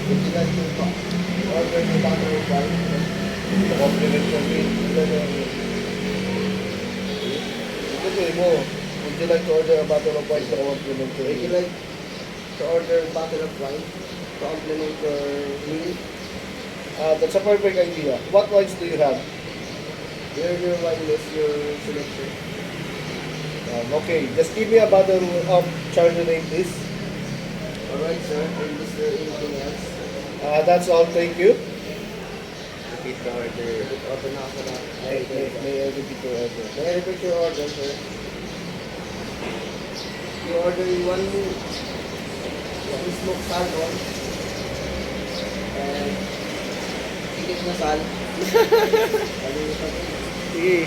Would you like to order the bottle of wine? The complimentary meal. Ito mo. Would you like to order a bottle of wine for complimentary? Would you like to order a bottle of wine to complement your meal? That's a perfect idea. What wines do you have? Your wine is your selection. Okay, just give me a bottle of Chardonnay, please. Alright, sir. And is there anything else? That's all. Thank you. Repeat the order. Open na ako na. May I repeat your order? May I repeat your order, sir? You order one smoked salmon and chicken masal. Sige.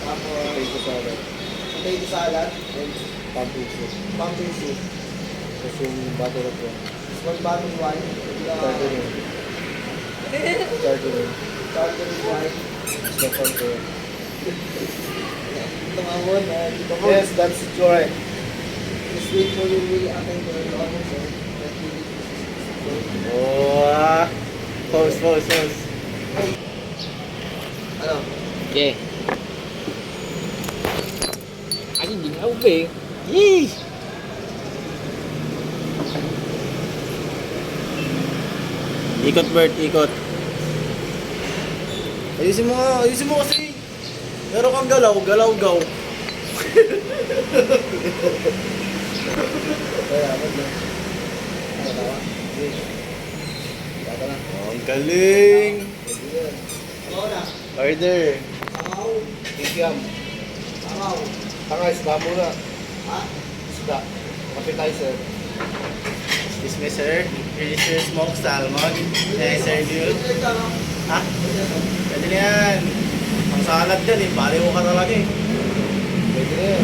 Tapos potato salad. Potato salad and pumpkin soup. Pumpkin soup. Tapos yung bottle of wine. One bottle of wine. Chardonnay. Chardonnay. Chardonnay wine. Stop on to it. Yes, that's correct. Just wait for your meal after your order, sir. Oh, pause. Ano? Okay. Ay, hindi nga ube. Yee! Ikot, Bert, ikot. Ayusin mo kasi. Meron kang galaw-gaw. Oh, ang galing. Order. Ikyam. Tanga, isda muna. Isda. Appetizer. Excuse me, sir. Here is your smoked salmon. May I serve you? Ha? Pwede na yan. Ang salad yan eh. Baliw ka talaga eh. Pwede na yan.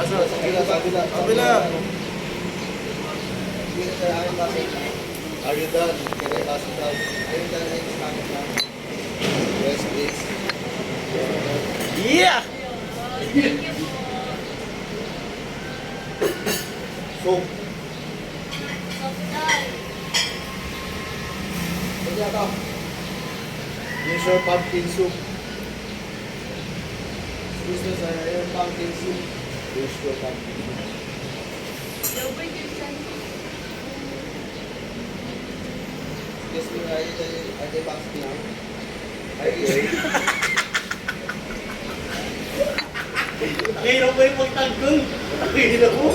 Basta, Kabila. Are you done? Can I pass it down? Are you done? Yes, please. yeah! Soup. Here's your pumpkin soup. Excuse me, sir. Your pumpkin soup. Here's your pumpkin soup. Excuse me, are they passing now? Okay. Ang hirap mo yung pagtanggol. Ang hirap mo.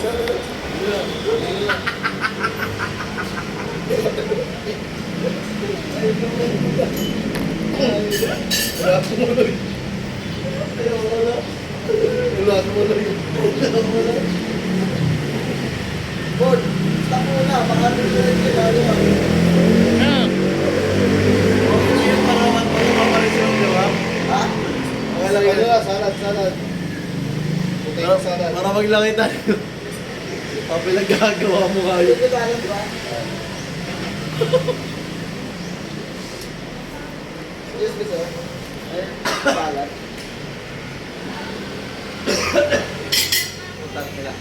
Wala tumuloy. Bod, stop muna. Baka nilulog yung lalo. Okay yung parawan mo yung maparisyon, di ba? Ha? Okay lang yun. Salad. Potato salad. Para maglaki tayo. Papi nagagawa mo kayo. Ito salad ba? Excuse me, sir. Salad. Puntan nila.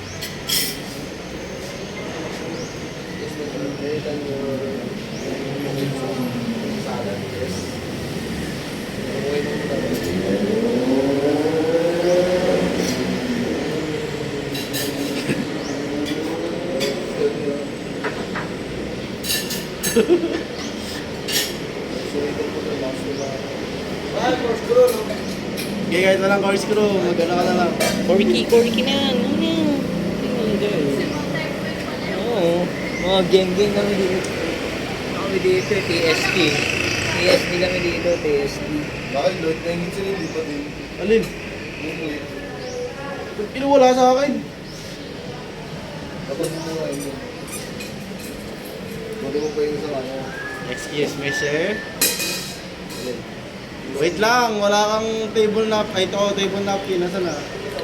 Excuse me, sir. Return your salad. Yes. Okay mo muna. Okay, kahit walang corkscrew, mag-ano ka na lang. Corky na yan. Ano yan? Oo. Mga gang kami dito. Kami dito, TSP. TSP kami dito, TSP. Bakit Lord? Nangin sila dito din. Alin? Yung ulit. Ba't pinuwala sa akin? Tapos mo nga yun. Pwede mo pa yun sa ano. Excuse me, sir. Wait lang, wala kang table napkin. Ay, ito, table napkin. Nasaan na?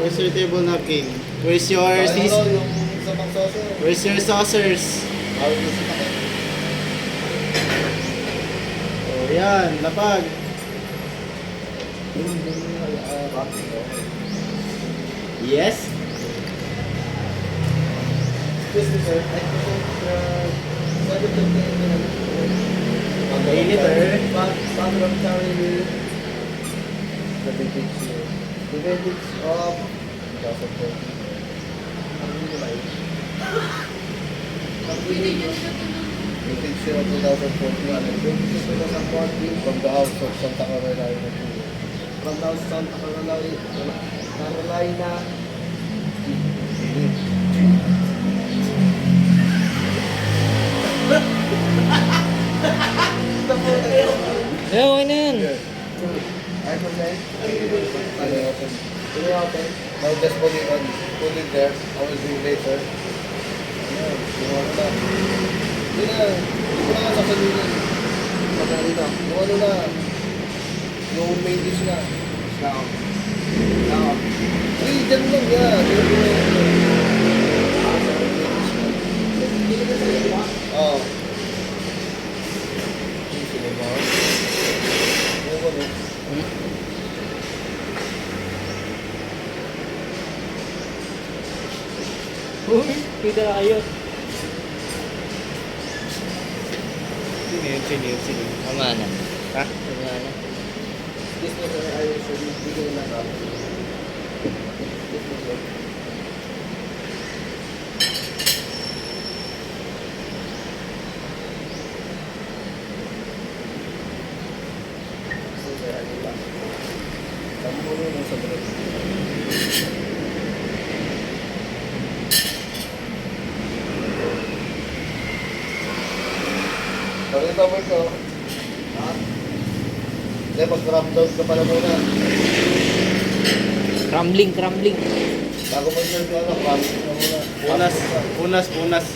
Where's your table napkin? Where's your Yung sa pang-saucer. Where's your saucers? Ayaw mo sa takin. Ayan, lapag. Yes. Excuse me, sir. I think, 1 liter. Bottle of carry. The vintage of 2020. Vintage of 2014 from the house of Santa Carolina. From the house of Santa Carolina. Eh, okay na yan. iPhone 9. Can you open? Now just put it there. I will do it later. Ayan, yung ano na. Hindi na. Hindi ko na nga sasalunin. Pagkali na. Yung ano na. Yung main dish na. Slow. Ay, dyan lang yan. Oo. Sino ba? Yung ano. Uy, kita na kayo. Sino. Tama na. Ha? Tama na. This was an Irish bigay na ka. This was it. So, sir, ano ba? Tama mo nung sa break. Bakit ito ko? Ha? Hindi, mag-drop down ka pala muna. Crumbling. Bago mag-serve ka na, crumbling ka muna. Punas.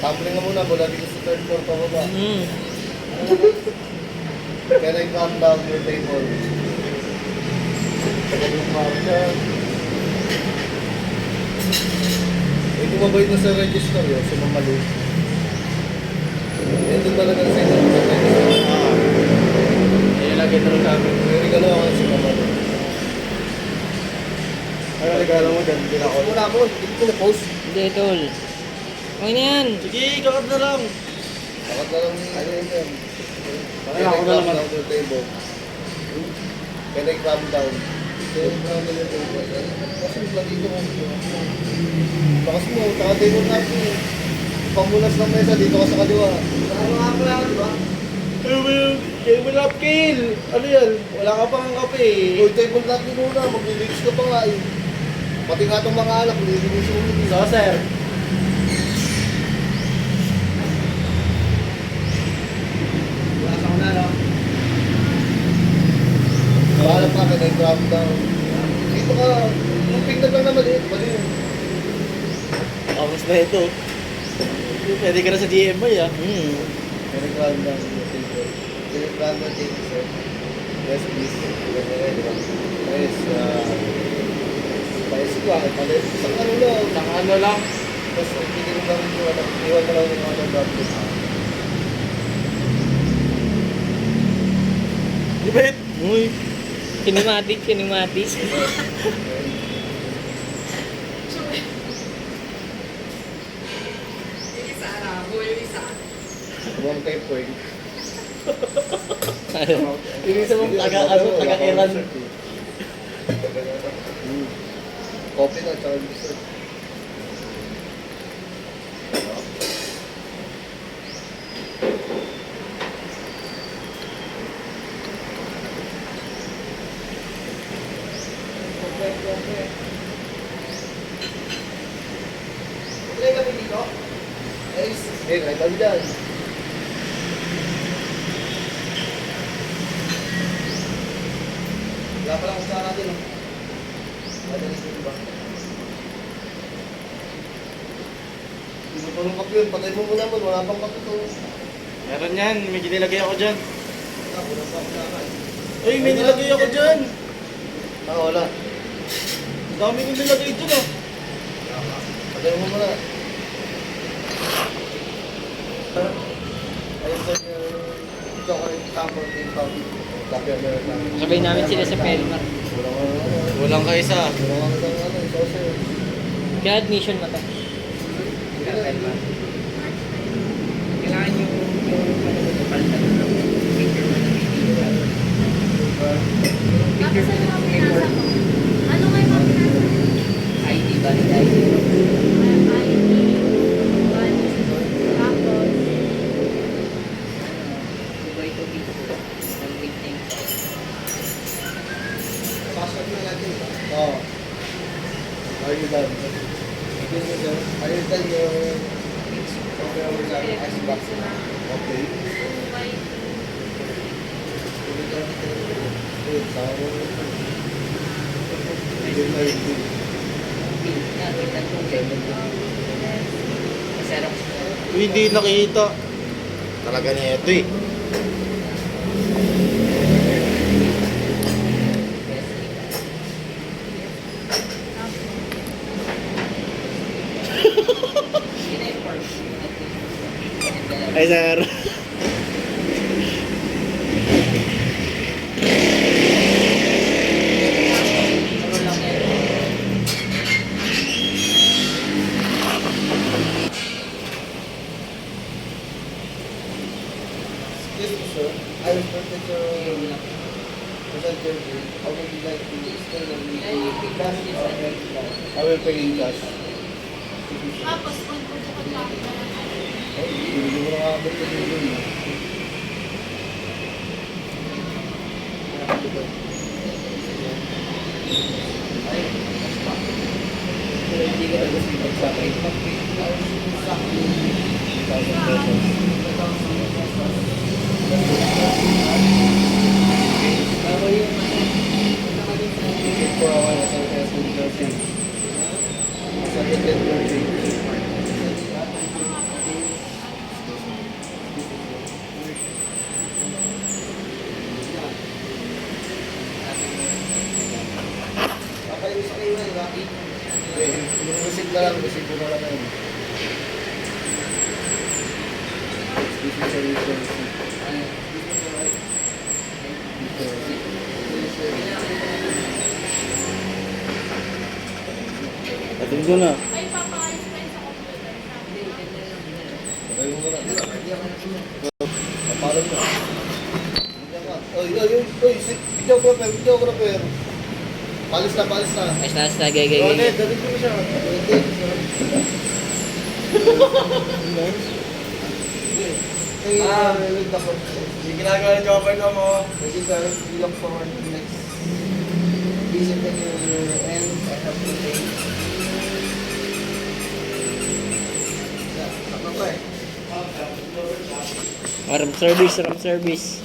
Tumbling ka muna, mula dito sa third floor pa baba. Can I calm down your table? Ganun ka dyan. Ito mabait na sa register yun, sa mamali. Ito talaga sa inyo. Ayun lagi na lang namin. May regalo ako sa mamali. Ano regalo mo dyan? Hindi na ako. Wala mo, hindi ko na-post. Hindi, tol. Okay na yan. Sige, kakad na lang. Dapat na lang ano yun yan. Ay, ako na naman. Can I calm down your table? Can I calm down? Can I calm down your table? Kasi lagi ko bakas mo, taka-table natin. Pamunas ng mesa, dito ka sa kaliwa. Ano nga pala, di ba? Table napkin! Ano yan? Wala ka pang kape. Uy, table natin muna, mag-release ka pa nga eh. Pati nga itong mga anak, nililinis mo ulit. Saucer. Wala sa kuna, no? Bahala pa ka, nag-drop down. Dito ka, yung pignan lang na maliit, mali yun. Tapos na ito. Pwede ka na sa GMI ah. Can I calm down your table? Can I calm down your table, sir? Yes, please. Yes, paisi ko ah, palis. Isang ano lang. Isang ano lang. Tapos pipigil mo lang yung ano, iwan mo lang yung ano drop down. Di ba yun? Uy. Kinematic. Huwag kayo po eh. Inisa mong taga-Iran. Coffee na, tsaka dessert. Tuloy kami dito? Ace. Eh, kahit kami dyan. Wala pa lang kung saan natin, no? Madalis mo ba? Tinutulong kape yun. Patay mo muna mo. Wala pang kape to. Meron yan. May nilagay ako dyan. Wala pa akong lakad. Uy, may nilagay ako dyan. Ah, wala. Ang dami kong nilagay dyan ah. Patay mo muna. Ayun sa chocolate. example, team public, Lucky American. Sabay namin sila sa Pelmar. Walang kaisa. Walang ano, saucer. Kaya admission mo to. Pelmar. Kailangan yung palitan ng picture mo na video. Tapos ano ang pinasa mo? Ano kayo ang pinasa mo? ID, valid ID. ID, tapos, Dubai to picture. Ang big thing. Pasok na natin ba? Oo. Are you done? Are you done yung software sa Xbox na? Okay. Wait, tawag mo. Nakita ko. Xerox ko. Hindi nakita. Talaga niya ito eh. Ay, sir. Ano lang yan? Excuse me, sir. I will present your bill. How would you like to explain the cash or credit card? I will pay in cash. tapos, kung ko lang Oh, hindi mo na nga ito yung bill. Hindi ka nag-usipag sa akin. 1,000 pesos. Bago yung For our SMS with birthday. Sa ticket birthday. Papayos sa kayo na, Rocky. Okay, yung receipt na lang, receipt ko na lang yun. Excuse me, sir, yung receipt. Atin ko na. ay papa-explain sa computer. Patay mo muna. Papalan mo. Oy, videographer, videographer. Palis na, palis na. Ayos na, gay. Ronald, dali ko siya. With the Hindi ginagawa ng chopper na mo. Thank you, sir. We look forward to the next visit that you will end. I have to pay. Yeah, apa ba eh? Room service.